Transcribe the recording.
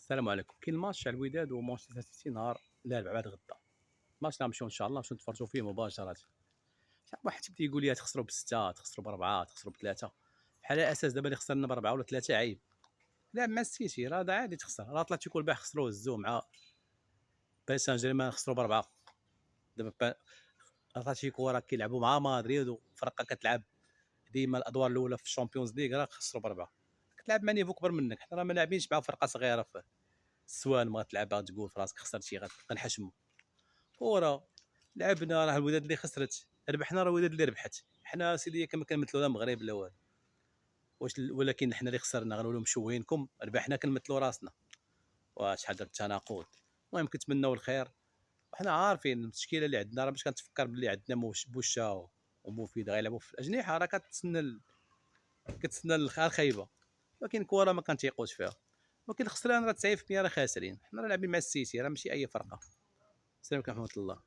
السلام عليكم. كاين ماتش تاع الوداد ومانشستر سيتي نهار الاربعاء بعد غدا. الماتش اللي غنمشيو ان شاء الله نمشيو نتفرجوا فيه مباشره. شحال واحد تيبدا يقول لي تخسروا بسته، تخسروا باربعه، تخسروا بثلاثه. بحال على اساس دابا اللي خسرنا باربعه ولا ثلاثه عيب. لا مع السيتي راه عادي تخسر، راه اتلتيكو البارح خسروا هزوه مع باريس سان جيرمان خسروا باربعه. دابا اتلتيكو راه كيلعبوا مع مدريد وفرقه كتلعب ديما الادوار الاولى في الشامبيونز ليغ، راه خسروا باربعه. كتلعب مع نيفو كبر منك، حنا راه ما لاعبينش مع فرقه صغيره في السوان ما تلعبها تقول في راسك خسرتي غتبقى نحشمو. وراه لعبنا، راه الوداد اللي خسرت، ربحنا راه الوداد اللي ربحت. حنا سيدي كما كنمثلوا لا المغرب لا والو. ولكن حنا اللي خسرنا غنولوا مشوهينكم، ربحنا كنمثلوا راسنا. وشحال ديال التناقض. المهم كنتمناو الخير، وحنا عارفين المشكله اللي عندنا، راه باش كنتفكر باللي عندنا بوشا ومفيد غيلعبوا في الاجنحه، راه كتسنى الخايبه. ولكن الكره ما كنتيقوش فيها. ولكن الخسران راه 90% راه خاسرين، حنا راه لاعبين مع السيتي، راه ماشي اي فرقه. السلام عليكم ورحمه الله.